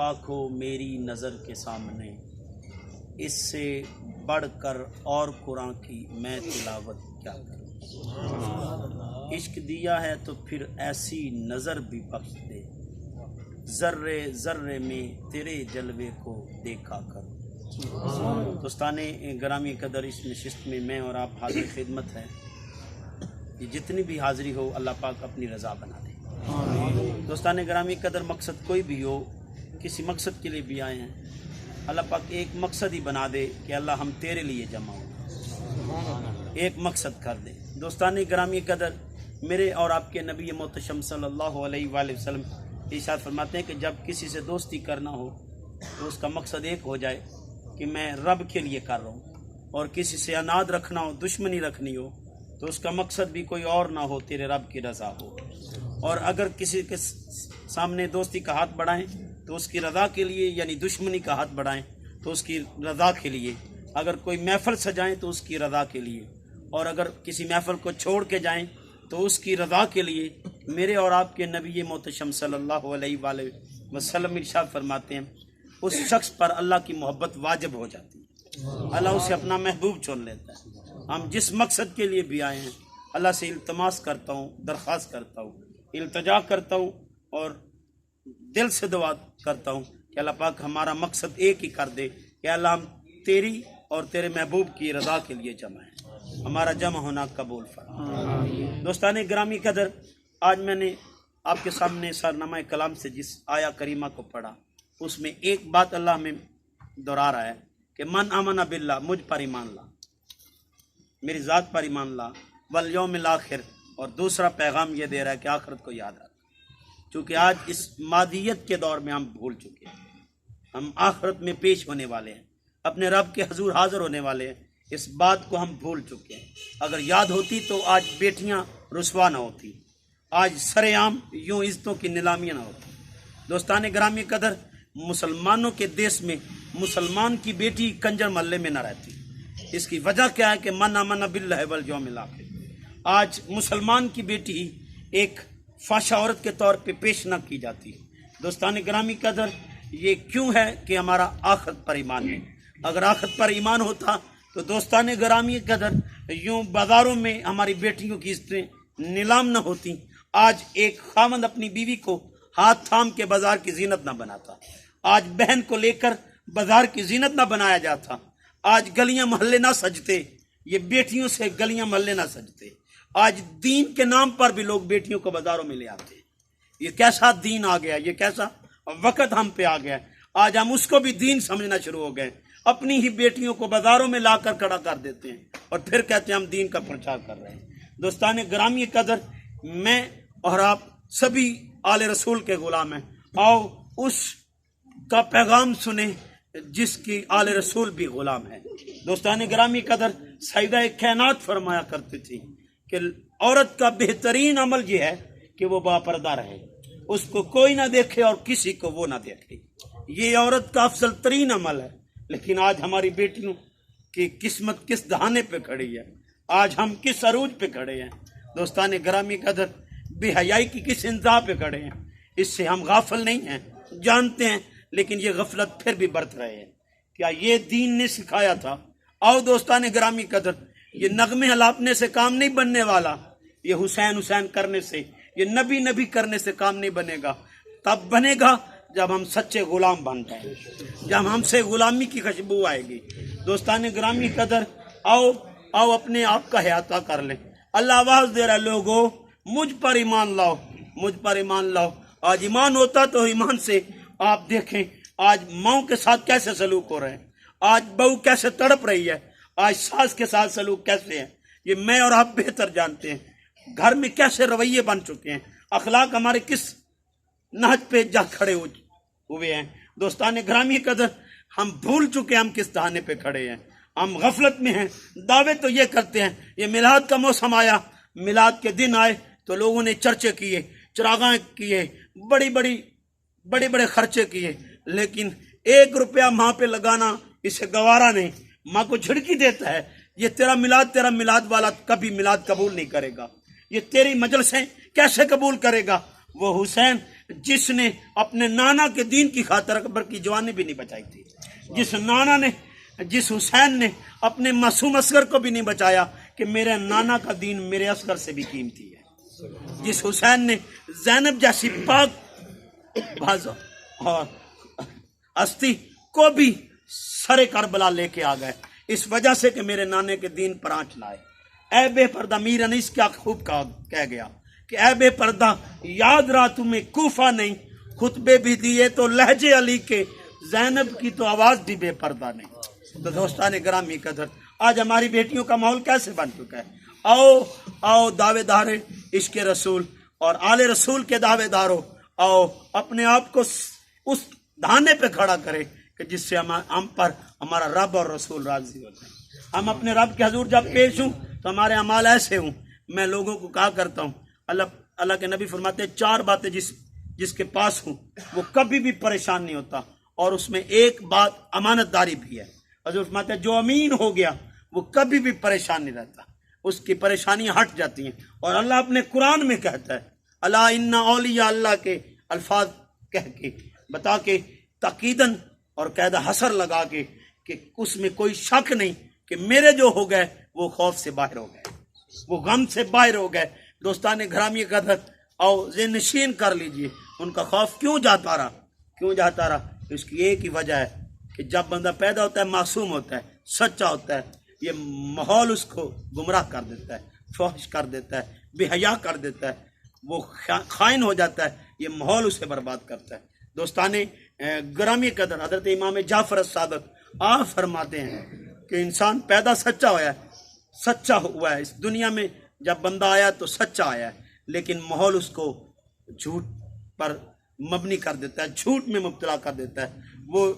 پاک ہو میری نظر کے سامنے، اس سے بڑھ کر اور قرآن کی میں تلاوت کیا کروں۔ عشق دیا ہے تو پھر ایسی نظر بھی بخش دے، ذرے ذرے میں تیرے جلوے کو دیکھا کروں۔ دوستان گرامی قدر، اس نشست میں میں اور آپ حاضر خدمت ہے، یہ جتنی بھی حاضری ہو اللہ پاک اپنی رضا بنا دے۔ دوستان گرامی قدر، مقصد کوئی بھی ہو، کسی مقصد کے لیے بھی آئے ہیں، اللہ پاک ایک مقصد ہی بنا دے کہ اللہ ہم تیرے لیے جمع ہوں، ایک مقصد کر دے۔ دوستان گرامی قدر، میرے اور آپ کے نبی محتشم صلی اللہ علیہ وآلہ وسلم ارشاد فرماتے ہیں کہ جب کسی سے دوستی کرنا ہو تو اس کا مقصد ایک ہو جائے کہ میں رب کے لیے کر رہا ہوں، اور کسی سے اناد رکھنا ہو، دشمنی رکھنی ہو تو اس کا مقصد بھی کوئی اور نہ ہو، تیرے رب کی رضا ہو۔ اور اگر کسی کے سامنے دوستی کا ہاتھ بڑھائیں تو اس کی رضا کے لیے، یعنی دشمنی کا ہاتھ بڑھائیں تو اس کی رضا کے لیے، اگر کوئی محفل سجائیں تو اس کی رضا کے لیے، اور اگر کسی محفل کو چھوڑ کے جائیں تو اس کی رضا کے لیے، میرے اور آپ کے نبی محتشم صلی اللہ علیہ وآلہ وسلم ارشاد فرماتے ہیں اس شخص پر اللہ کی محبت واجب ہو جاتی ہے، اللہ اسے اپنا محبوب چن لیتا ہے۔ ہم جس مقصد کے لیے بھی آئے ہیں، اللہ سے التماس کرتا ہوں، درخواست کرتا ہوں، التجا کرتا ہوں اور دل سے دعا کرتا ہوں کہ اللہ پاک ہمارا مقصد ایک ہی کر دے کہ اللہ ہم تیری اور تیرے محبوب کی رضا کے لیے جمع ہیں، ہمارا جمع ہونا قبول فرما۔ دوستان گرامی قدر، آج میں نے آپ کے سامنے سارنامہ کلام سے جس آیا کریمہ کو پڑھا، اس میں ایک بات اللہ ہمیں دہرا رہا ہے کہ من آمن باللہ، مجھ پر ایمان لا، میری ذات پر ایمان لا، والیوم الاخر، اور دوسرا پیغام یہ دے رہا ہے کہ آخرت کو یاد رکھ، چونکہ آج اس مادیت کے دور میں ہم بھول چکے ہیں، ہم آخرت میں پیش ہونے والے ہیں، اپنے رب کے حضور حاضر ہونے والے ہیں، اس بات کو ہم بھول چکے ہیں۔ اگر یاد ہوتی تو آج بیٹیاں رسوا نہ ہوتی، آج سر عام یوں عزتوں کی نیلامیاں نہ ہوتی۔ دوستان گرامی قدر، مسلمانوں کے دیس میں مسلمان کی بیٹی کنجر محلے میں نہ رہتی، اس کی وجہ کیا ہے کہ من آمن باللہ والیوم الاخر۔ آج مسلمان کی بیٹی ایک فحشہ عورت کے طور پہ پیش نہ کی جاتی۔ دوستان گرامی قدر، یہ کیوں ہے کہ ہمارا آخرت پر ایمان ہے۔ اگر آخرت پر ایمان ہوتا تو دوستان گرامی قدر یوں بازاروں میں ہماری بیٹیوں کی عزتیں نیلام نہ ہوتی۔ آج ایک خاوند اپنی بیوی کو ہاتھ تھام کے بازار کی زینت نہ بناتا، آج بہن کو لے کر بازار کی زینت نہ بنایا جاتا، آج گلیاں محلے نہ سجتے، یہ بیٹیوں سے گلیاں محلے نہ سجتے۔ آج دین کے نام پر بھی لوگ بیٹیوں کو بازاروں میں لے آتے ہیں۔ یہ کیسا دین آ گیا، یہ کیسا وقت ہم پہ آ گیا، آج ہم اس کو بھی دین سمجھنا شروع ہو گئے، اپنی ہی بیٹیوں کو بازاروں میں لا کر کھڑا کر دیتے ہیں اور پھر کہتے ہیں ہم دین کا پرچار کر رہے ہیں۔ دوستان گرامی قدر، میں اور آپ سبھی آل رسول کے غلام ہیں، آؤ اس کا پیغام سنیں جس کی آل رسول بھی غلام ہے۔ دوستان گرامی قدر، سیدہ کائنات فرمایا کرتی تھی کہ عورت کا بہترین عمل یہ ہے کہ وہ باپردہ رہے، اس کو کوئی نہ دیکھے اور کسی کو وہ نہ دیکھے، یہ عورت کا افضل ترین عمل ہے۔ لیکن آج ہماری بیٹیوں کی قسمت کس دہانے پہ کھڑی ہے، آج ہم کس عروج پہ کھڑے ہیں۔ دوستان گرامی قدر، بے حیائی کی کس انتہا پہ کھڑے ہیں، اس سے ہم غافل نہیں ہیں، جانتے ہیں، لیکن یہ غفلت پھر بھی برت رہے ہیں۔ کیا یہ دین نے سکھایا تھا؟ آؤ دوستان گرامی قدر، یہ نغمے ہلاپنے سے کام نہیں بننے والا، یہ حسین حسین کرنے سے، یہ نبی نبی کرنے سے کام نہیں بنے گا۔ تب بنے گا جب ہم سچے غلام بن جائیں، جب ہم سے غلامی کی خوشبو آئے گی۔ دوستان گرامی قدر، آؤ اپنے آپ کا احاطہ کر لیں۔ اللہ آواز دے رہا ہے، لوگو مجھ پر ایمان لاؤ، مجھ پر ایمان لاؤ۔ آج ایمان ہوتا تو ایمان سے آپ دیکھیں آج ماؤں کے ساتھ کیسے سلوک ہو رہے ہیں، آج بہو کیسے تڑپ رہی ہے، آج ساس کے ساتھ سلوک کیسے ہے، یہ میں اور آپ بہتر جانتے ہیں۔ گھر میں کیسے رویے بن چکے ہیں، اخلاق ہمارے کس نہج پہ جا کھڑے ہوئے ہیں۔ دوستان گرامی قدر، ہم بھول چکے ہم کس دہانے پہ کھڑے ہیں، ہم غفلت میں ہیں۔ دعوے تو یہ کرتے ہیں، یہ میلاد کا موسم آیا، میلاد کے دن آئے تو لوگوں نے چرچے کیے، چراغاں کیے، بڑے بڑے خرچے کیے، لیکن 1 روپیہ ماں پہ لگانا اسے گوارا نہیں۔ ماں کو جھڑکی دیتا ہے، یہ تیرا میلاد والا کبھی میلاد قبول نہیں کرے گا، یہ تیری مجلسیں کیسے قبول کرے گا۔ وہ حسین جس نے اپنے نانا کے دین کی خاطر اکبر کی جوانی بھی نہیں بچائی تھی، جس حسین نے اپنے معصوم اصغر کو بھی نہیں بچایا کہ میرے نانا کا دین میرے اصغر سے بھی قیمتی ہے، جس حسین نے زینب جیسی پاک بھازو اور ہستی کو بھی سر کربلا لے کے آ گئے اس وجہ سے کہ میرے نانے کے دین پر آنچ لائے۔ اے بے پردہ، میر انیس کیا خوب کہہ گیا کہ اے بے پردہ یاد رہا تمہیں کوفہ نہیں، خطبے بھی دیے تو لہجے علی کے، زینب کی تو آواز بھی بے پردہ نہیں۔ تو دوستان گرامی قدر، آج ہماری بیٹیوں کا ماحول کیسے بن چکا ہے؟ آؤ دعوے دار عشق رسول اور آل رسول کے دعوے داروں، آؤ اپنے آپ کو اس دھانے پہ کھڑا کرے کہ جس سے ہم پر ہمارا رب اور رسول راضی ہوتے ہیں۔ ہم اپنے رب کے حضور جب پیش ہوں تو ہمارے اعمال ایسے ہوں۔ میں لوگوں کو کہا کرتا ہوں، اللہ کے نبی فرماتے ہیں 4 باتیں جس کے پاس ہوں وہ کبھی بھی پریشان نہیں ہوتا، اور اس میں ایک بات امانت داری بھی ہے۔ حضور فرماتے ہیں جو امین ہو گیا وہ کبھی بھی پریشان نہیں رہتا، اس کی پریشانیاں ہٹ جاتی ہیں۔ اور اللہ اپنے قرآن میں کہتا ہے اللہ ان اولیاء اللہ کے الفاظ کہہ کے بتا کے تاکیدن اور قید حسر لگا کے کہ اس میں کوئی شک نہیں کہ میرے جو ہو گئے وہ خوف سے باہر ہو گئے، وہ غم سے باہر ہو گئے۔ دوستان گرامی قدر، آؤ ذہن نشین کر لیجئے ان کا خوف کیوں جاتا رہا؟ اس کی ایک ہی وجہ ہے کہ جب بندہ پیدا ہوتا ہے معصوم ہوتا ہے، سچا ہوتا ہے، یہ ماحول اس کو گمراہ کر دیتا ہے، فحش کر دیتا ہے، بے حیا کر دیتا ہے، وہ خائن ہو جاتا ہے، یہ ماحول اسے برباد کرتا ہے۔ دوستان گرامی قدر، حضرت امام جعفر الصادق آپ فرماتے ہیں کہ انسان پیدا سچا ہوا ہے، اس دنیا میں جب بندہ آیا تو سچا آیا ہے، لیکن ماحول اس کو جھوٹ پر مبنی کر دیتا ہے، جھوٹ میں مبتلا کر دیتا ہے، وہ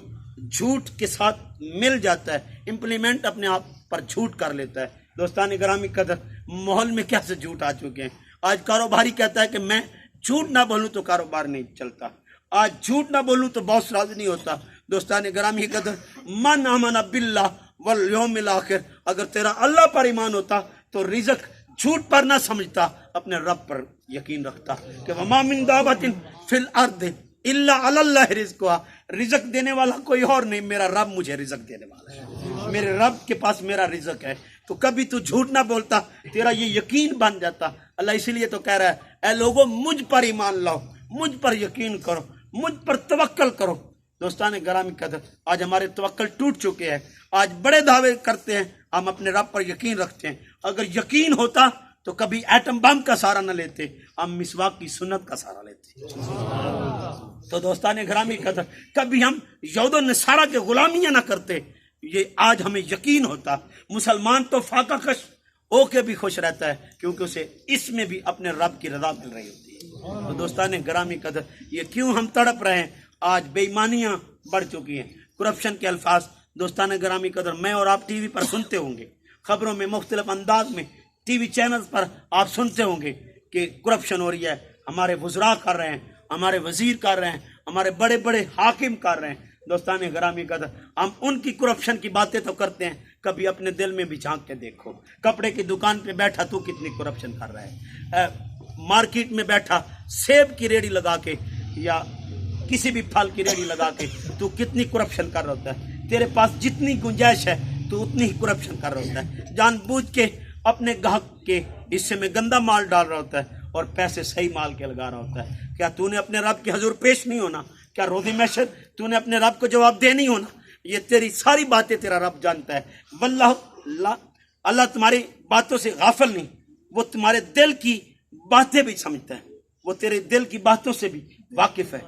جھوٹ کے ساتھ مل جاتا ہے، امپلیمنٹ اپنے آپ پر جھوٹ کر لیتا ہے۔ دوستان گرامی قدر، ماحول میں کیسے جھوٹ آ چکے ہیں۔ آج کاروباری کہتا ہے کہ میں جھوٹ نہ بولوں تو کاروبار نہیں چلتا، آج جھوٹ نہ بولوں تو باس راضی نہیں ہوتا۔ دوستان گرامی قدر، من آمن باللہ والیوم الاخر، اگر تیرا اللہ پر ایمان ہوتا تو رزق جھوٹ پر نہ سمجھتا، اپنے رب پر یقین رکھتا کہ وما من دابۃ فی الارض الا علی اللہ رزقها، رزق دینے والا کوئی اور نہیں، میرا رب مجھے رزق دینے والا ہے، میرے رب کے پاس میرا رزق ہے۔ تو کبھی تو جھوٹ نہ بولتا، تیرا یہ یقین بن جاتا۔ اللہ اسی لیے تو کہہ رہا ہے اے لوگوں مجھ پر ایمان لاؤ، مجھ پر یقین کرو، مجھ پر توکل کرو۔ دوستان گرامی قدر، آج ہمارے توکل ٹوٹ چکے ہیں، آج بڑے دعوے کرتے ہیں، ہم اپنے رب پر یقین رکھتے ہیں۔ اگر یقین ہوتا تو کبھی ایٹم بم کا سہارا نہ لیتے، ہم مسواک کی سنت کا سہارا لیتے۔ تو دوستان گرامی قدر، کبھی ہم یہود و نصارہ کے غلامیاں نہ کرتے، یہ آج ہمیں یقین ہوتا۔ مسلمان تو فاقہ کش ہو کے بھی خوش رہتا ہے کیونکہ اسے اس میں بھی اپنے رب کی رضا مل رہی ہوتی ہے۔ تو دوستان گرامی قدر، یہ کیوں ہم تڑپ رہے ہیں؟ آج بے ایمانیاں بڑھ چکی ہیں، کرپشن کے الفاظ دوستان گرامی قدر میں اور آپ ٹی وی پر سنتے ہوں گے، خبروں میں مختلف انداز میں ٹی وی چینلز پر آپ سنتے ہوں گے کہ کرپشن ہو رہی ہے، ہمارے وزراء کر رہے ہیں، ہمارے وزیر کر رہے ہیں، ہمارے بڑے بڑے حاکم کر رہے ہیں۔ دوستان گرامی قدر، ہم ان کی کرپشن کی باتیں تو کرتے ہیں، کبھی اپنے دل میں بھی جھانک کے دیکھو، کپڑے کی دکان پہ بیٹھا تو کتنی کرپشن کر رہا ہے، مارکیٹ میں بیٹھا سیب کی ریڑھی لگا کے یا کسی بھی پھل کی ریڑھی لگا کے تو کتنی کرپشن کر رہا ہوتا ہے، تیرے پاس جتنی گنجائش ہے تو اتنی ہی کرپشن کر رہا ہوتا ہے، جان بوجھ کے اپنے گاہک کے حصے میں گندا مال ڈال رہا ہوتا ہے اور پیسے صحیح مال کے لگا رہا ہوتا ہے۔ کیا تو نے اپنے رب کے حضور پیش نہیں ہونا؟ کیا روز محشر تو نے اپنے رب کو جواب دے نہیں ہونا؟ یہ تیری ساری باتیں تیرا رب جانتا ہے۔ واللہ اللہ تمہاری باتوں سے غافل نہیں، وہ تمہارے دل کی باتیں بھی سمجھتا ہے، وہ تیرے دل کی باتوں سے بھی واقف ہے۔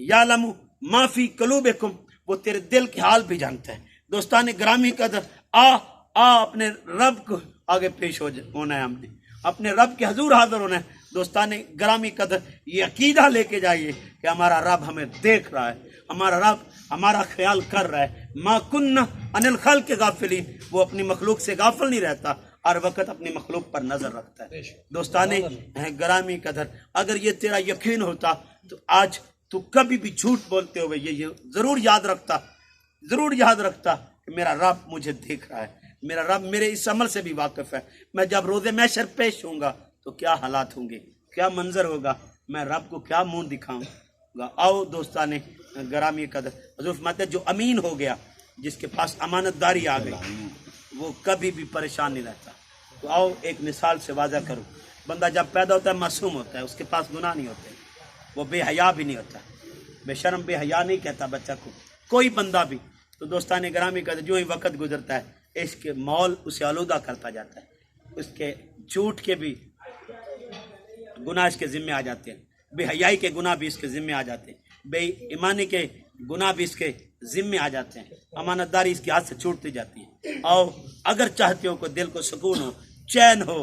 یعلم ما فی قلوبکم، وہ تیرے دل کے حال بھی جانتا ہے۔ دوستان گرامی قدر، اپنے رب کو آگے پیش ہونا ہے، ہم نے اپنے رب کے حضور حاضر ہونا ہے۔ دوستان گرامی قدر، یہ عقیدہ لے کے جائیے کہ ہمارا رب ہمیں دیکھ رہا ہے، ہمارا رب ہمارا خیال کر رہا ہے۔ ما کننا عن الخلق غافلین، وہ اپنی مخلوق سے غافل نہیں رہتا، ہر وقت اپنی مخلوق پر نظر رکھتا ہے۔ دوستان گرامی قدر، اگر یہ تیرا یقین ہوتا تو آج تو کبھی بھی جھوٹ بولتے ہوئے یہ ضرور یاد رکھتا کہ میرا رب مجھے دیکھ رہا ہے، میرا رب میرے اس عمل سے بھی واقف ہے۔ میں جب روز محشر پیش ہوں گا تو کیا حالات ہوں گے، کیا منظر ہوگا۔ میں رب کو کیا منہ دکھاؤں گا۔ آؤ دوستان گرامی قدر، حضور فرماتے ہیں جو امین ہو گیا، جس کے پاس امانت داری آ گئی، وہ کبھی بھی پریشان نہیں رہتا۔ تو آؤ ایک مثال سے واضح کروں، بندہ جب پیدا ہوتا ہے معصوم ہوتا ہے، اس کے پاس گناہ نہیں ہوتے، وہ بے حیا بھی نہیں ہوتا، بے شرم بے حیا نہیں کہتا بچہ کو کوئی بندہ بھی۔ تو دوستان گرامی قدر جو ہی وقت گزرتا ہے، اس کے ماحول اسے آلودہ کرتا جاتا ہے، اس کے جھوٹ کے بھی گناہ اس کے ذمے آ جاتے ہیں، بے حیائی کے گناہ بھی اس کے ذمے آ جاتے ہیں، بے ایمانی کے گناہ بھی اس کے ذمے آ جاتے ہیں، امانت داری اس کے ہاتھ سے چھوٹتی جاتی ہے۔ آؤ اگر چاہتے ہو کہ دل کو سکون ہو، چین ہو،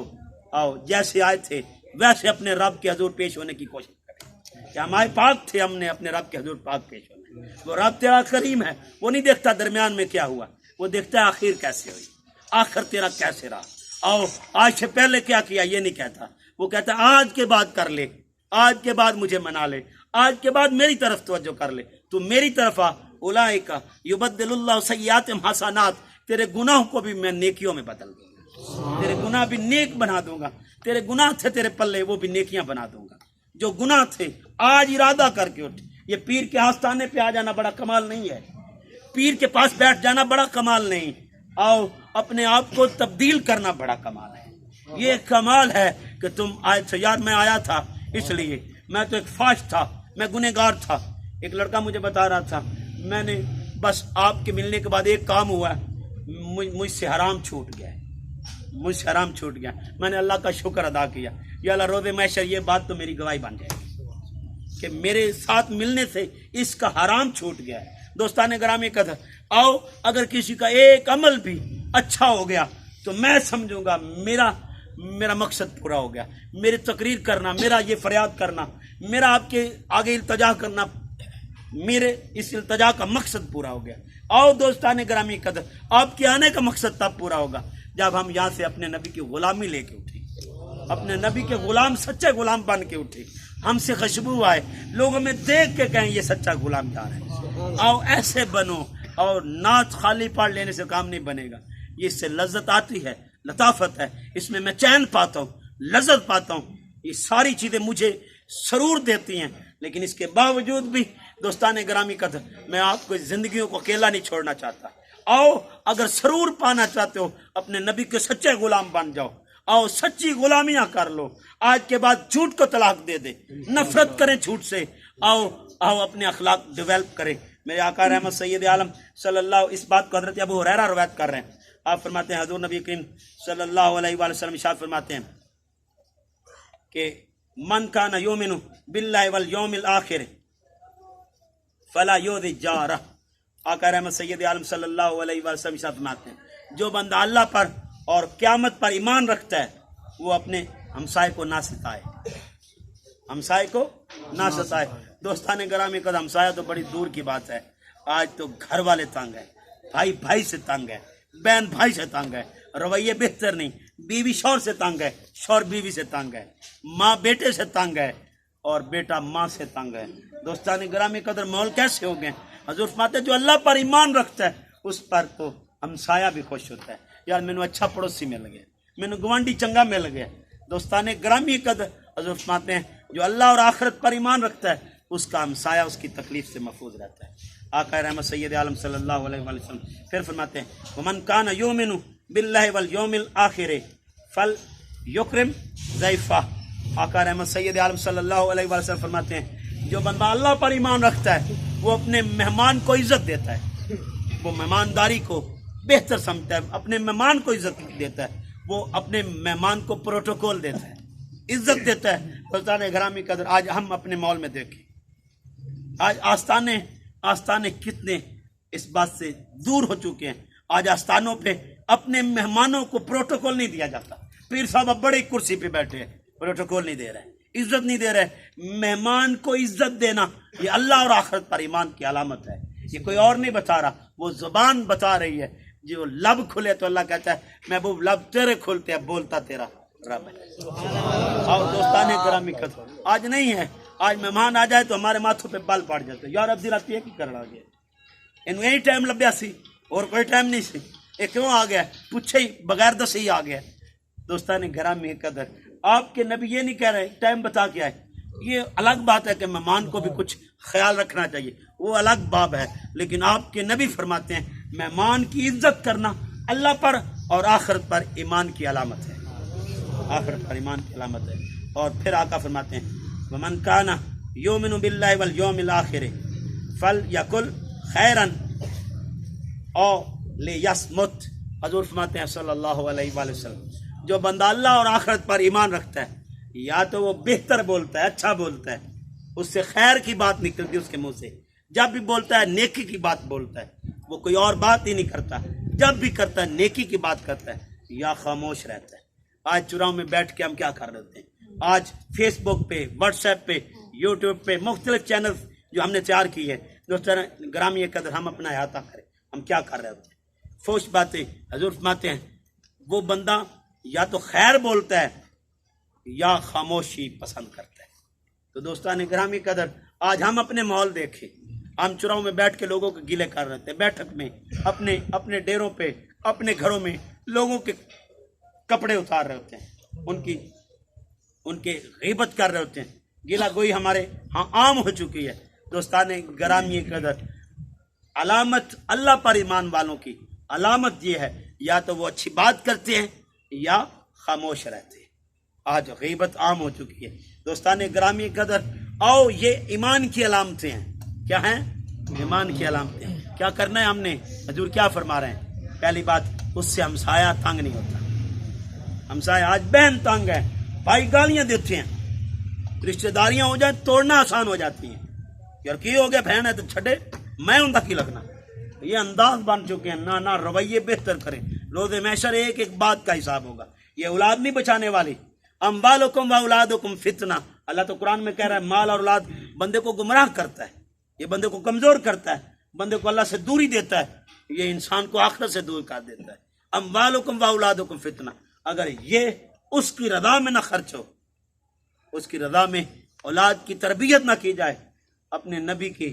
آؤ جیسے آئے تھے ویسے اپنے رب کے حضور پیش ہونے کی کوشش کریں کہ ہمارے پاک تھے، ہم نے اپنے رب کے حضور پاک پیش ہونا۔ وہ رب تیرا کریم ہے، وہ نہیں دیکھتا درمیان میں کیا ہوا، وہ دیکھتا ہے آخر کیسے ہوئی، آخر تیرا کیسے رہا۔ آؤ آج سے پہلے کیا کیا یہ نہیں کہتا، وہ کہتا ہے آج کے بعد کر لے، آج کے بعد مجھے منا لے، آج کے بعد میری طرف توجہ کر لے، تو میری طرف آ۔ اولئک یبدل اللہ سیئاتہم حسنات، تیرے گناہوں کو بھی میں نیکیوں میں بدل دوں گا، تیرے گناہ بھی نیک بنا دوں گا، تیرے گناہ تھے تیرے پلے وہ بھی نیکیاں بنا دوں گا۔ جو گناہ تھے آج ارادہ کر کے اٹھ۔ یہ پیر کے آستانے پہ آ جانا بڑا کمال نہیں ہے، پیر کے پاس بیٹھ جانا بڑا کمال نہیں، آؤ اپنے آپ کو تبدیل کرنا بڑا کمال ہے۔ یہ کمال ہے کہ تم آئے تھے، یار میں آیا تھا اس لیے، میں تو ایک فاش تھا، میں گنہگار تھا۔ ایک لڑکا مجھے بتا رہا تھا، میں نے بس آپ کے ملنے کے بعد ایک کام ہوا ہے، مجھ سے حرام چھوٹ گیا ہے، مجھ سے حرام چھوٹ گیا، میں نے اللہ کا شکر ادا کیا، یا اللہ روز محشر یہ بات تو میری گواہی بن جائے گی کہ میرے ساتھ ملنے سے اس کا حرام چھوٹ گیا ہے۔ دوستان گرامی قدر، آؤ اگر کسی کا ایک عمل بھی اچھا ہو گیا تو میں سمجھوں گا میرا مقصد پورا ہو گیا، میری تقریر کرنا، میرا یہ فریاد کرنا، میرا آپ کے آگے التجا کرنا، میرے اس التجا کا مقصد پورا ہو گیا۔ آؤ دوستان گرامی قدر، آپ کے آنے کا مقصد تب پورا ہوگا جب ہم یہاں سے اپنے نبی کی غلامی لے کے اٹھیں، اپنے نبی کے غلام، سچے غلام بن کے اٹھیں، ہم سے خوشبو آئے، لوگوں میں دیکھ کے کہیں یہ سچا غلام جا رہا ہے۔ آؤ ایسے بنو، اور نعت خالی پڑھ لینے سے کام نہیں بنے گا، یہ اس سے لذت آتی ہے، لطافت ہے، اس میں چین پاتا ہوں، لذت پاتا ہوں، یہ ساری چیزیں مجھے سرور دیتی ہیں، لیکن اس کے باوجود بھی دوستان گرامی قدر میں آپ کو زندگیوں کو اکیلا نہیں چھوڑنا چاہتا۔ آؤ اگر سرور پانا چاہتے ہو اپنے نبی کے سچے غلام بن جاؤ، آؤ سچی غلامیاں کر لو، آج کے بعد جھوٹ کو طلاق دے دے، نفرت کریں جھوٹ سے، آؤ اپنے اخلاق ڈیولپ کریں۔ میرے آقا رحمت سید عالم صلی اللہ، اس بات کو حضرت ابو ہریرہ روایت کر رہے ہیں، آپ فرماتے ہیں حضور نبی کریم صلی اللہ علیہ وآلہ وسلم ارشاد فرماتے ہیں کہ من کان یؤمن باللہ والیوم الآخر فلا یؤذی جارہ۔ آقا رحمت سید عالم صلی اللہ علیہ وآلہ وسلم ارشاد فرماتے ہیں جو بندہ اللہ پر اور قیامت پر ایمان رکھتا ہے وہ اپنے ہمسائے کو نہ ستائے، ہمسائے کو نہ ستائے۔ دوستان گرامی قدر، ہمسایہ تو بڑی دور کی بات ہے، آج تو گھر والے تنگ ہیں، بھائی سے تنگ ہے، بہن بھائی سے تنگ ہے، رویے بہتر نہیں، بیوی شوہر سے تنگ ہے، شوہر بیوی سے تنگ ہے، ماں بیٹے سے تنگ ہے، اور بیٹا ماں سے تنگ ہے۔ دوستان گرامی قدر، ماحول کیسے ہو گئے؟ حضور فرماتے ہیں جو اللہ پر ایمان رکھتا ہے اس پر تو ہمسایہ بھی خوش ہوتا ہے، یار مینو اچھا پڑوسی مل گیا، مینو گوانڈی چنگا مل گیا۔ دوستان گرامی قدر، حضور فرماتے ہیں جو اللہ اور آخرت پر ایمان رکھتا ہے اس کا ہمسایہ اس کی تکلیف سے محفوظ رہتا ہے۔ آقا رحمت سید عالم صلی اللہ علیہ وآلہ وسلم پھر فرماتے ہیں ومن کان یؤمن باللہ والیوم الآخر فلیکرم ضیفہ۔ آقا رحمت سید عالم صلی اللہ علیہ وآلہ وسلم فرماتے ہیں جو بندہ اللہ پر ایمان رکھتا ہے وہ اپنے مہمان کو عزت دیتا ہے، وہ مہمانداری کو بہتر سمجھتا ہے، اپنے مہمان کو عزت دیتا ہے، وہ اپنے مہمان کو پروٹوکول دیتا ہے، عزت دیتا ہے۔ دوستان گرامی قدر، آج ہم اپنے ماحول میں دیکھیں، آج آستانے کتنے اس بات سے دور ہو چکے ہیں۔ آج آستانوں پہ اپنے مہمانوں کو پروٹوکول نہیں دیا جاتا، پیر صاحب اب بڑی کرسی پہ بیٹھے ہیں، پروٹوکول نہیں دے رہے، عزت نہیں دے رہے۔ مہمان کو عزت دینا یہ اللہ اور آخرت پر ایمان کی علامت ہے، یہ کوئی اور نہیں بتا رہا، وہ زبان بتا رہی ہے۔ جو لب کھلے تو اللہ کہتا ہے محبوب لب تیرے کھلتے ہیں، بولتا تیرا رب ہے۔ اور دوستان گرامی قدر، آج نہیں ہے، آج مہمان آ جائے تو ہمارے ماتھوں پہ بال پڑ جاتے، یار اب دل آتی ہے کی کرنا گیا ان یہی ٹائم لبیا سی اور کوئی ٹائم نہیں سی، یہ کیوں آ گیا؟ پوچھے ہی بغیر دسے ہی آ گیا۔ دوستان گرامی قدر، آپ کے نبی یہ نہیں کہہ رہے ٹائم بتا کے آئے، یہ الگ بات ہے کہ مہمان کو بھی کچھ خیال رکھنا چاہیے، وہ الگ باب ہے، لیکن آپ کے نبی فرماتے ہیں مہمان کی عزت کرنا اللہ پر اور آخرت پر ایمان کی علامت ہے، آخرت پر ایمان کی علامت ہے۔ اور پھر آقا فرماتے ہیں وَمَنْ كَانَ يُؤْمِنُ بِاللَّهِ وَالْيَوْمِ الْآخِرِ فَلْيَقُلْ خَيْرًا أَوْ لِيَصْمُتْ۔ حضور فرماتے ہیں صلی اللہ علیہ وآلہ وسلم جو بندہ اللہ اور آخرت پر ایمان رکھتا ہے یا تو وہ بہتر بولتا ہے، اچھا بولتا ہے، اس سے خیر کی بات نکلتی ہے اس کے منہ سے، جب بھی بولتا ہے نیکی کی بات بولتا ہے، وہ کوئی اور بات ہی نہیں کرتا، جب بھی کرتا ہے نیکی کی بات کرتا ہے، یا خاموش رہتا ہے۔ آج چراہوں میں بیٹھ کے ہم کیا کر رہے ہوتے ہیں؟ آج فیس بک پہ، واٹس ایپ پہ، یوٹیوب پہ مختلف چینل جو ہم نے تیار کی ہے، دوستان گرامی قدر ہم اپنا احاطہ کریں، ہم کیا کر رہے ہوتے ہیں؟ فوش باتیں۔ حضور فرماتے ہیں وہ بندہ یا تو خیر بولتا ہے یا خاموشی پسند کرتا ہے۔ تو دوستان گرامی قدر آج ہم اپنے ماحول دیکھیں، ہم چراہوں میں بیٹھ کے لوگوں کے گلے کر رہے ہیں، بیٹھک میں اپنے ڈیروں پہ، اپنے گھروں میں لوگوں کے کپڑے اتار رہے ہوتے ہیں، ان کے غیبت کر رہے ہوتے ہیں، گلا گوئی ہمارے ہاں عام ہو چکی ہے۔ دوستان گرامی قدر علامت اللہ پر ایمان والوں کی علامت یہ ہے یا تو وہ اچھی بات کرتے ہیں یا خاموش رہتے ہیں۔ آج غیبت عام ہو چکی ہے۔ دوستان گرامی قدر آؤ یہ ایمان کی علامتیں ہیں۔ کیا ہیں؟ ایمان کی علامتیں۔ کیا کرنا ہے ہم نے؟ حضور کیا فرما رہے ہیں؟ پہلی بات، اس سے ہمسایہ تنگ نہیں ہوتا۔ ہمسایہ آج بہن تنگ ہے، بھائی گالیاں دیتے ہیں، رشتہ داریاں ہو جائیں توڑنا آسان ہو جاتی ہیں، یار کی ہو گیا بہن ہے تو چھڑے میں ان کی لگنا، یہ انداز بن چکے ہیں۔ نہ رویے بہتر کریں، روز محشر ایک ایک بات کا حساب ہوگا۔ یہ اولاد نہیں بچانے والی، اموالکم و اولادکم فتنہ۔ اللہ تو قرآن میں کہہ رہا ہے مال اور اولاد بندے کو گمراہ کرتا ہے، یہ بندے کو کمزور کرتا ہے، بندے کو اللہ سے دوری دیتا ہے، یہ انسان کو آخرت سے دور کر دیتا ہے۔ اموالکم و اولادکم فتنہ، اگر یہ اس کی رضا میں نہ خرچ ہو، اس کی رضا میں اولاد کی تربیت نہ کی جائے، اپنے نبی کی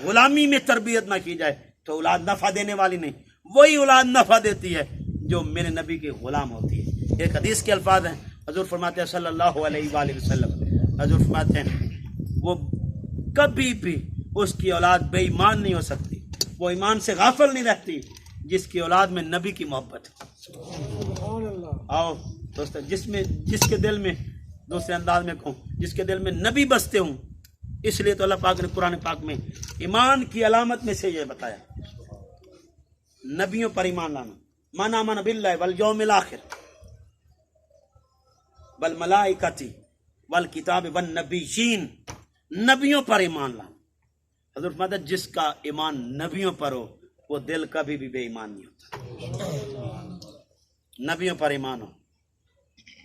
غلامی میں تربیت نہ کی جائے، تو اولاد نفع دینے والی نہیں، وہی اولاد نفع دیتی ہے جو میرے نبی کی غلام ہوتی ہے۔ ایک حدیث کے الفاظ ہیں، حضور فرماتے ہیں صلی اللہ علیہ وآلہ وسلم، حضور فرماتے ہیں وہ کبھی بھی اس کی اولاد بے ایمان نہیں ہو سکتی، وہ ایمان سے غافل نہیں رہتی جس کی اولاد میں نبی کی محبت ہے۔ آؤ دوستو، جس کے دل میں، دوسرے انداز میں کہوں، جس کے دل میں نبی بستے ہوں، اس لیے تو اللہ پاک نے قرآن پاک میں ایمان کی علامت میں سے یہ بتایا، نبیوں پر ایمان لانا۔ من آمن باللہ والیوم الآخر والملائکۃ والکتاب والنبیین، نبیوں پر ایمان لانا۔ حضور فرماتا ہے جس کا ایمان نبیوں پر ہو وہ دل کبھی بھی بے ایمان نہیں ہوتا۔ نبیوں پر ایمان ہو،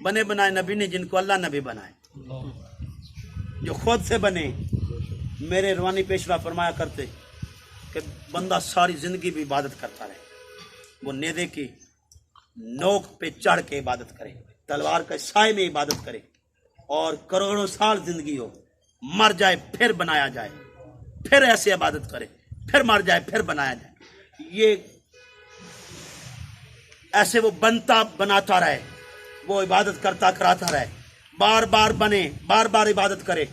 بنے بنائے نبی نے جن کو اللہ نبی بنائے، جو خود سے بنے۔ میرے روحانی پیشوا فرمایا کرتے کہ بندہ ساری زندگی بھی عبادت کرتا رہے، وہ نیزے کی نوک پہ چڑھ کے عبادت کرے، تلوار کے سائے میں عبادت کرے، اور کروڑوں سال زندگی ہو، مر جائے پھر بنایا جائے، پھر ایسے عبادت کرے، پھر مر جائے پھر بنایا جائے، یہ ایسے وہ بنتا بناتا رہے، وہ عبادت کرتا کراتا رہے، بار بار بنے، بار بار عبادت کرے،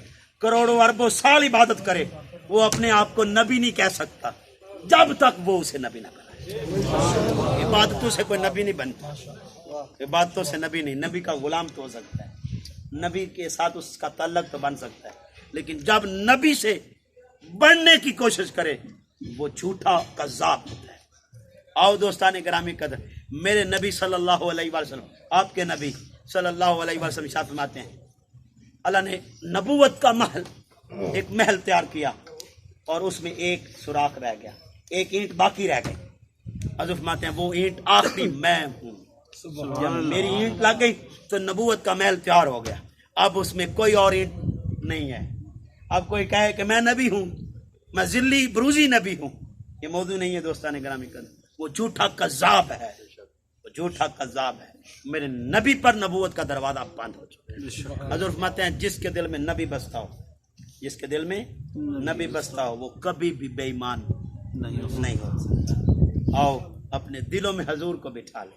کروڑوں اربوں سال عبادت کرے، وہ اپنے آپ کو نبی نہیں کہہ سکتا جب تک وہ اسے نبی نہ بنائے۔ عبادتوں سے کوئی نبی نہیں بنتا، عبادتوں سے نبی نہیں، نبی کا غلام تو ہو سکتا ہے، نبی کے ساتھ اس کا تعلق تو بن سکتا ہے، لیکن جب نبی سے بننے کی کوشش کرے وہ جھوٹا کذاب ہوتا ہے۔ آؤ دوستان گرامی قدر، میرے نبی صلی اللہ علیہ وآلہ وسلم، آپ کے نبی صلی اللہ علیہ وآلہ وسلم ارشاد فرماتے ہیں اللہ نے نبوت کا محل، ایک محل تیار کیا اور اس میں ایک سوراخ رہ گیا، ایک اینٹ باقی رہ گئی۔ حضرت فرماتے ہیں وہ اینٹ آخری میں ہوں، جب میری اینٹ لگ گئی تو نبوت کا محل تیار ہو گیا، اب اس میں کوئی اور اینٹ نہیں ہے۔ اب کوئی کہے کہ میں نبی ہوں، میں ذلی بروزی نبی ہوں، یہ موضوع نہیں ہے دوستان گرامی قدر، وہ جھوٹا کذاب ہے، وہ جھوٹا کذاب ہے۔ میرے نبی پر نبوت کا دروازہ بند ہو چکا ہے۔ حضور فرماتے ہیں جس کے دل میں نبی بستا ہو، جس کے دل میں نبی بستا ہو وہ کبھی بھی بے ایمان نہیں ہو سکتا۔ آؤ اپنے دلوں میں حضور کو بٹھا لے،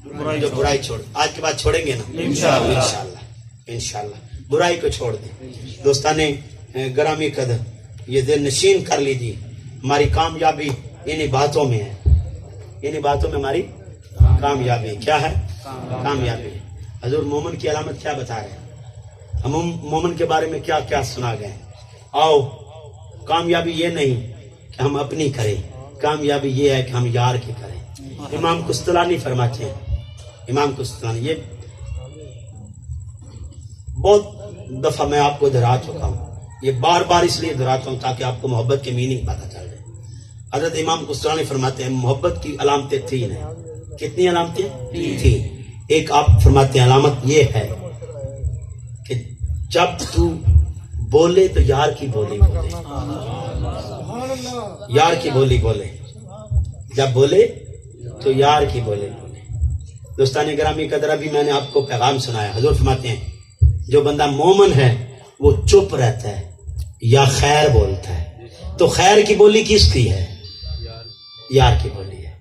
جو برائی چھوڑ, آج کے بعد چھوڑیں گے نا انشاءاللہ, انشاءاللہ برائی کو چھوڑ دیں. دوستان گرامی قدر, یہ دل نشین کر لیجیے, ہماری کامیابی انہی باتوں میں ہے, انہی باتوں میں ہماری کامیابی. کیا ہے کامیابی؟ حضور مومن کی علامت کیا بتا رہے ہیں, ہم مومن کے بارے میں کیا کیا سنا گئے. آؤ, کامیابی یہ نہیں کہ ہم اپنی کریں, کامیابی یہ ہے کہ ہم یار کی کریں. امام قسطلانی فرماتے ہیں, امام قسطلانی, یہ بہت دفعہ میں آپ کو دہرا چکا ہوں, یہ بار بار اس لیے دہراتا ہوں تاکہ آپ کو محبت کی میننگ پتہ چل جائے. حضرت امام قسطلانی فرماتے ہیں محبت کی علامتیں تین ہیں. کتنی علامتیں تھی؟ ایک آپ فرماتے ہیں علامت یہ ہے کہ جب تو بولے تو یار کی بولی بولے, یار کی بولی بولے, جب بولے تو یار کی بولی بولے. دوستان گرامی قدر, ابھی میں نے آپ کو پیغام سنایا. حضور فرماتے ہیں جو بندہ مومن ہے وہ چپ رہتا ہے یا خیر بولتا ہے. تو خیر کی بولی کس کی ہے؟ یار کی بولی ہے.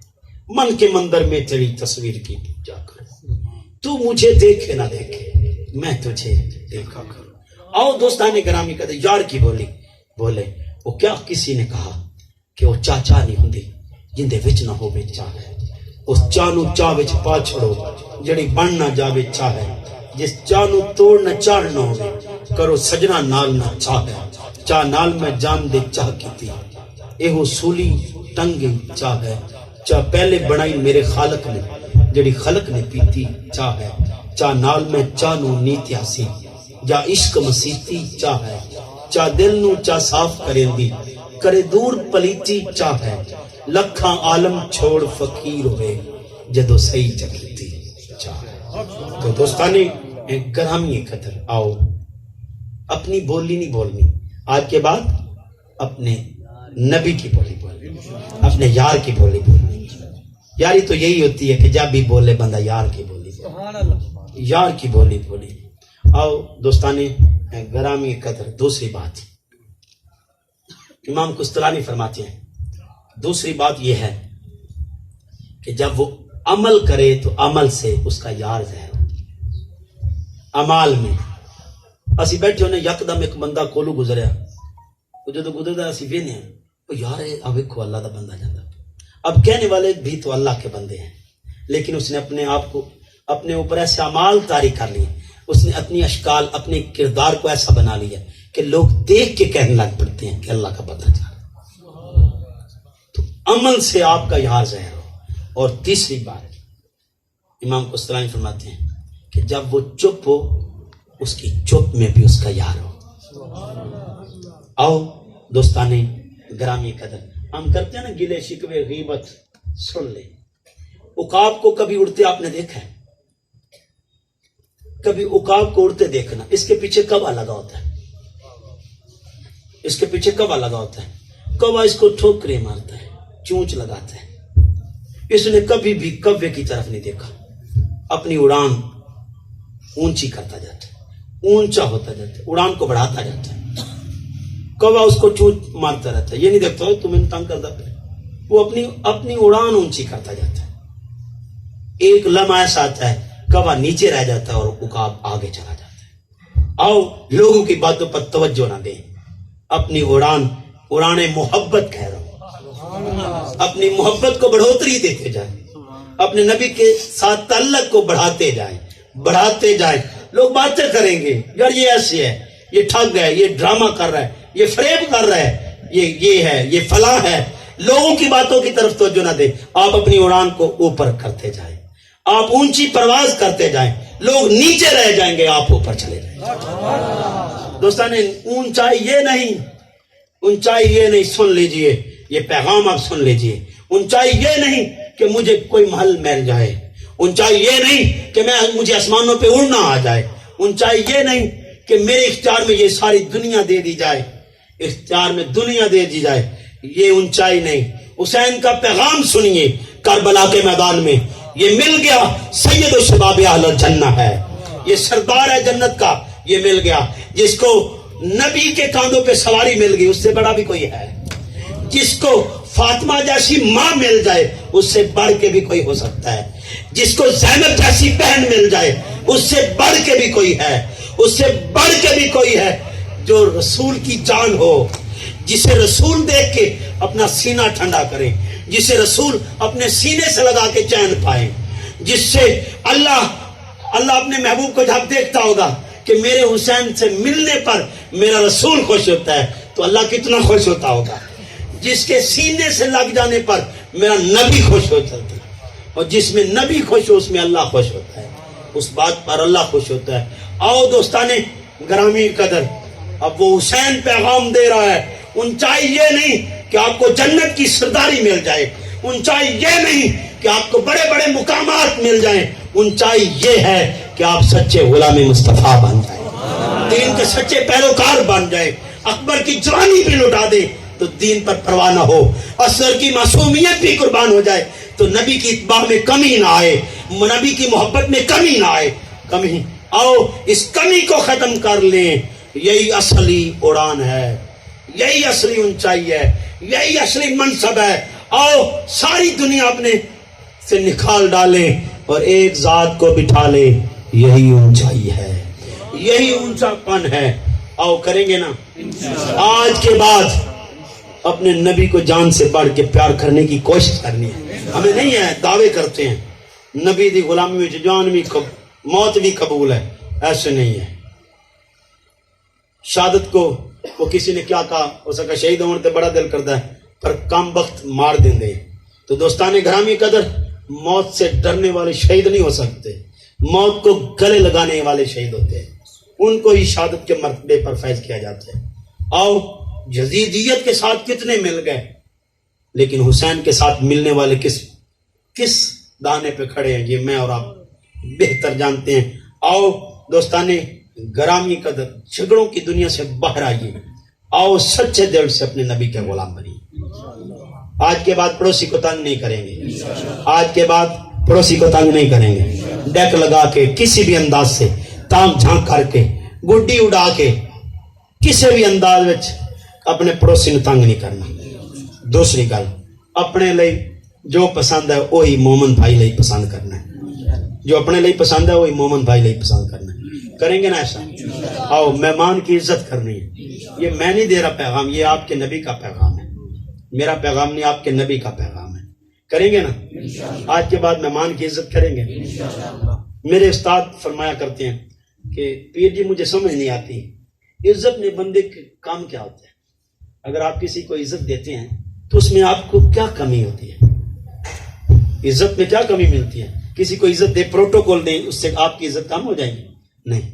من کے مندر میں تیری تصویر کی جا کر, تو مجھے دیکھے نہ دیکھے میں تجھے دیکھا کروں. آؤ دوستان گرامی قدر, یار کی بولی بولے. وہ کیا کسی نے کہا کہ وہ چاچا نہیں ہوندی جندے وچ نہ ہوے چاہ ہے, اس چانو چاہ وچ پا چھڑو جڑی بن نہ جاوے چاہ ہے, جس چانو توڑ نہ چاڑ نہ ہوے کرو سجنا نال نہ چاہ ہے. چاہ نال میں جان دے چاہ کیتی ایہو سولی ٹنگی چاہ ہے. چاہ پہلے بنائی میرے خالق نے جڑی خلق نے پیتی چاہ ہے. چاہ نال میں چانو نیتیا سی جا عشق مسیتی چاہ ہے. چاہ دل نو چاہ صاف کریں دی کرے دور پلیتی چاہ ہے. لکھاں عالم چھوڑ فقیر ہوئے جدو صحیح جگیتی چاہ ہے. تو دوستانی گرامی قدر, آؤ اپنی بولی نہیں بولنی, آج کے بعد اپنے نبی کی بولی بولنی, اپنے یار کی بولی بولنی. یاری تو یہی ہوتی ہے کہ جب بھی بولے بندہ یار کی بولی بولے, یار کی بولی بولی. آؤ دوستانی گرامی قدر, دوسری بات امام قسطلانی فرماتے ہیں, دوسری بات یہ ہے کہ جب وہ عمل کرے تو عمل سے اس کا یار ظاہر ہو. عمال میں اسی بیٹھے ہونے یکدم ایک بندہ کولو گزریا, وہ جدو گزردا اسی وینے ہیں وہ یار ہے, اب ایک اللہ دا بندہ جاتا. اب کہنے والے بھی تو اللہ کے بندے ہیں, لیکن اس نے اپنے آپ کو اپنے اوپر ایسے اعمال طاری کر لیے, اس نے اپنی اشکال اپنے کردار کو ایسا بنا لیا کہ لوگ دیکھ کے کہنے لگ پڑتے ہیں کہ اللہ کا بندہ جا رہا. تو عمل سے آپ کا یار ظاہر ہو. اور تیسری بات امام قسطلانی فرماتے ہیں کہ جب وہ چپ ہو اس کی چپ میں بھی اس کا یار ہو. آؤ دوستانے گرامی قدر, ہم کرتے ہیں نا گلے شکوے غیبت, سن لے. عقاب کو کبھی اڑتے آپ نے دیکھا ہے؟ کبھی عقاب کو اڑتے دیکھنا, اس کے پیچھے کوا لگا ہوتا ہے, اس کے پیچھے کوا لگا ہوتا ہے. کوا اس کو ٹھوکرے مارتا ہے, چونچ لگاتا ہے. اس نے کبھی بھی کوے کی طرف نہیں دیکھا, اپنی اڑان اونچی کرتا جاتا ہے, اونچا ہوتا جاتا ہے, اڑان کو بڑھاتا جاتا ہے. کوا اس کو چونچ مارتا رہتا ہے, یہ نہیں دیکھتا تمہیں تنگ کرتا ہے, وہ اپنی اڑان اونچی کرتا جاتا ہے. ایک لمحہ ایسا آتا ہے کوا نیچے رہ جاتا ہے اور عقاب آگے چلا جاتا ہے. آؤ لوگوں کی باتوں پر توجہ نہ دیں, اپنی اڑانے محبت کہہ رہا ہوں, اپنی محبت کو بڑھوتری دیتے جائیں, اپنے نبی کے ساتھ تعلق کو بڑھاتے جائیں. لوگ باتیں کریں گے, یار یہ ایسے ہے, یہ ٹھگ ہے, یہ ڈرامہ کر رہا ہے, یہ فریب کر رہا ہے, یہ ہے, یہ فلاں ہے. لوگوں کی باتوں کی طرف توجہ نہ دیں, آپ اپنی اڑان کو اوپر کرتے جائیں, آپ اونچی پرواز کرتے جائیں. لوگ نیچے رہ جائیں گے, آپ اوپر چلے جائیں. دوستان اونچائی یہ نہیں, سن لیجئے, یہ پیغام آپ سن لیجئے. اونچائی یہ نہیں کہ مجھے کوئی محل مل جائے, اونچائی یہ نہیں کہ مجھے آسمانوں پہ اڑنا آ جائے, اونچائی یہ نہیں کہ میرے اختیار میں یہ ساری دنیا دے دی جائے, اختیار میں دنیا دے دی جائے. یہ اونچائی نہیں. حسین کا پیغام سنیے کربلا کے میدان میں, یہ مل گیا سید و شباب اہل الجنہ ہے, یہ سردار ہے جنت کا, یہ مل گیا. جس کو نبی کے کاندھوں پہ سواری مل گئی اس سے بڑا بھی کوئی ہے, جس کو فاطمہ جیسی ماں مل جائے اس سے بڑھ کے بھی کوئی ہو سکتا ہے. جس کو زینب جیسی بہن مل جائے اس سے بڑھ کے بھی کوئی ہے، اس سے بڑھ کے بھی کوئی ہے جو رسول کی جان ہو، جسے رسول دیکھ کے اپنا سینہ ٹھنڈا کرے، جسے رسول اپنے سینے سے لگا کے چین پائے، جس سے اللہ اپنے محبوب کو جب دیکھتا ہوگا کہ میرے حسین سے ملنے پر میرا رسول خوش ہوتا ہے تو اللہ کتنا خوش ہوتا ہوگا، جس کے سینے سے لگ جانے پر میرا نبی خوش ہوتا ہے، اور جس میں نبی خوش ہو اس میں اللہ خوش ہوتا ہے، اس بات پر اللہ خوش ہوتا ہے۔ آؤ دوستانے گرامی قدر، اب وہ حسین پیغام دے رہا ہے، اونچائی یہ نہیں کہ آپ کو جنت کی سرداری مل جائے، اونچائی یہ نہیں کہ آپ کو بڑے بڑے مقامات مل جائیں، اونچائی یہ ہے کہ آپ سچے غلام مصطفیٰ بن جائیں، دین کے سچے پیروکار بن جائیں، اکبر کی جوانی بھی لٹا دے تو دین پر پرواہ نہ ہو، اصغر کی معصومیت بھی قربان ہو جائے تو نبی کی اتباع میں کمی نہ آئے، نبی کی محبت میں کمی نہ آئے، کمی آؤ اس کمی کو ختم کر لیں، یہی اصلی اڑان ہے، یہی اصلی اونچائی ہے، یہی اصلی منصب ہے۔ آؤ ساری دنیا اپنے سے نکال ڈالیں اور ایک ذات کو بٹھا لے، یہی اونچائی ہے، یہی اونچا پن ہے۔ آؤ کریں گے نا؟ آج کے بعد اپنے نبی کو جان سے بڑھ کے پیار کرنے کی کوشش کرنی ہے، ہمیں نہیں ہے دعوے کرتے ہیں نبی دی غلامی میں جان بھی موت بھی قبول ہے، ایسے نہیں ہے۔ شہادت کو وہ کسی نے کیا کہا، ہو سکا شہید ہونے تے بڑا دل کرتا ہے پر کم وقت مار دیں دے، تو دوستان گرامی قدر موت سے ڈرنے والے شہید نہیں ہو سکتے، موت کو گلے لگانے والے شہید ہوتے ہیں، ان کو ہی شہادت کے مرتبے پر فیض کیا جاتا ہے۔ آؤ جزیدیت کے ساتھ کتنے مل گئے، لیکن حسین کے ساتھ ملنے والے کس دانے پہ کھڑے ہیں، یہ میں اور آپ بہتر جانتے ہیں۔ آؤ دوستانے گرامی قدر جھگڑوں کی دنیا سے باہر آئیے، آؤ سچے دل سے اپنے نبی کے غلام بنیے۔ آج کے بعد پڑوسی کو تنگ نہیں کریں گے، آج کے بعد پڑوسی کو تنگ نہیں کریں گے، ڈیک لگا کے کسی بھی انداز سے تانگ جھانک کر کے گڈی اڑا کے کسی بھی انداز وچ اپنے پڑوسی نے تنگ نہیں کرنا۔ دوسری گل، اپنے لئی جو پسند ہے وہی مومن بھائی لئی پسند کرنا ہے، جو اپنے لئی پسند ہے وہی مومن بھائی لئی پسند کرنا ہے۔ کریں گے نا ایسا؟ آؤ مہمان کی عزت کرنی ہے، یہ میں نہیں دے رہا پیغام، یہ آپ کے نبی کا پیغام ہے، میرا پیغام نہیں، آپ کے نبی کا پیغام ہے۔ کریں گے نا؟ آج کے بعد مہمان کی عزت کریں گے۔ میرے استاد فرمایا کرتے ہیں کہ پیر جی مجھے سمجھ نہیں آتی عزت میں بندے کے کام کیا ہوتا ہے، اگر آپ کسی کو عزت دیتے ہیں تو اس میں آپ کو کیا کمی ہوتی ہے، عزت میں کیا کمی ملتی ہے؟ کسی کو عزت دے، پروٹوکول دیں، اس سے آپ کی عزت کم ہو جائے گی؟ نہیں،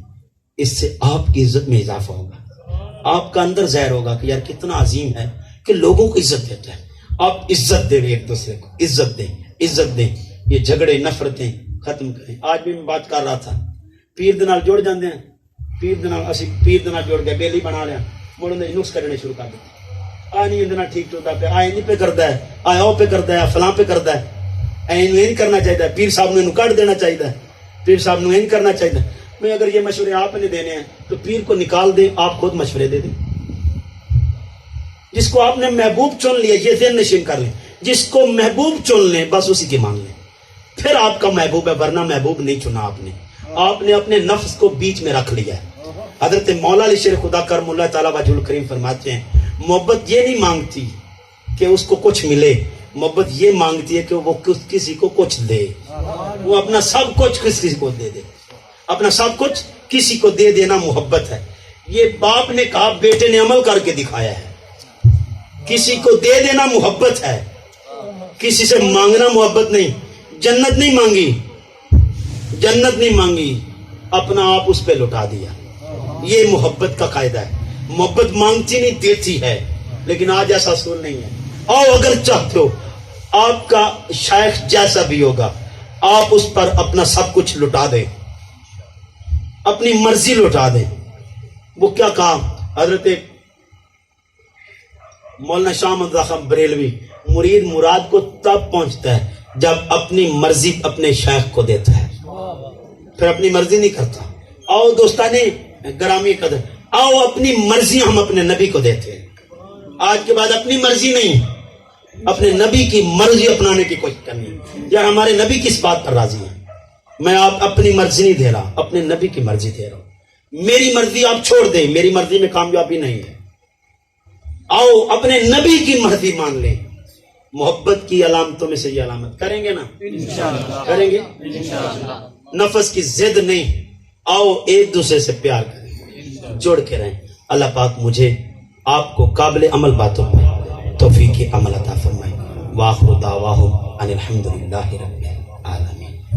اس سے آپ کی عزت میں اضافہ ہوگا، آپ کا اندر ظاہر ہوگا کہ یار کتنا عظیم ہے کہ لوگوں کو عزت دیتا ہے۔ آپ عزت دیں ایک دوسرے کو، عزت دیں، عزت دیں، یہ جھگڑے نفرتیں ختم کریں۔ آج بھی میں بات کر رہا تھا، پیر دے نال جڑ جاندے ہیں، پیر دے نال اسی پیر دے نال جڑ گئے، بیلی بنا لیا، مڑ دے نقص کرنے شروع کر دیتے، آ نہیں اندر ٹھیک چلتا پہ، آئے نہیں پہ کرتا ہے، آیا او پہ کرتا ہے، فلاں پہ کرتا ہے، این نہیں کرنا چاہیے، پیر صاحب نے کٹ دینا چاہیے، پیر صاحب نے نہیں کرنا چاہیے۔ میں اگر یہ مشورے آپ نے دینے ہیں تو پیر کو نکال دیں، آپ خود مشورے دے دیں۔ جس کو آپ نے محبوب چن لیا یہ ذہن نشین کر لیں، جس کو محبوب چن لیں بس اسی کی مان لیں، پھر آپ کا محبوب ہے، ورنہ محبوب نہیں چنا آپ نے اپنے نفس کو بیچ میں رکھ لیا ہے۔ حضرت مولا علی شیر خدا کرم اللہ تعالیٰ وجہ الکریم فرماتے ہیں محبت یہ نہیں مانگتی کہ اس کو کچھ ملے، محبت یہ مانگتی ہے کہ وہ کسی کو کچھ دے، وہ اپنا سب کچھ کسی کو دے دے، اپنا سب کچھ کسی کو دے دینا محبت ہے۔ یہ باپ نے کہا، بیٹے نے عمل کر کے دکھایا ہے، کسی کو دے دینا محبت ہے، کسی سے مانگنا محبت نہیں۔ جنت نہیں مانگی، جنت نہیں مانگی، اپنا آپ اس پہ لٹا دیا، یہ محبت کا قاعدہ ہے۔ محبت مانگتی نہیں دیتی ہے، لیکن آج ایسا اصول نہیں ہے۔ اور اگر چاہتے ہو آپ کا شیخ جیسا بھی ہوگا، آپ اس پر اپنا سب کچھ لٹا دیں، اپنی مرضی لٹا دیں۔ وہ کیا کہا حضرت مولانا شاہ محمد رضا بریلوی، مرید مراد کو تب پہنچتا ہے جب اپنی مرضی اپنے شیخ کو دیتا ہے، پھر اپنی مرضی نہیں کرتا۔ آؤ دوستانے گرامی قدر، آؤ اپنی مرضی ہم اپنے نبی کو دیتے ہیں، آج کے بعد اپنی مرضی نہیں، اپنے نبی کی مرضی اپنانے کی کوشش کرنی ہے. یا ہمارے نبی کس بات پر راضی ہیں؟ میں آپ اپنی مرضی نہیں دے رہا، اپنے نبی کی مرضی دے رہا ہوں. میری مرضی آپ چھوڑ دیں، میری مرضی میں کامیابی نہیں ہے. آؤ اپنے نبی کی مرضی مان لیں. محبت کی علامتوں میں سے یہ علامت کریں گے نا؟ انشاءاللہ کریں گے. نفس کی ضد نہیں، آؤ ایک دوسرے سے پیار کریں، جوڑ کے رہیں. اللہ پاک مجھے آپ کو قابل عمل باتوں پر توفیق عمل عطا فرمائے. واخر دعواہم ان الحمدللہ رب العالمین.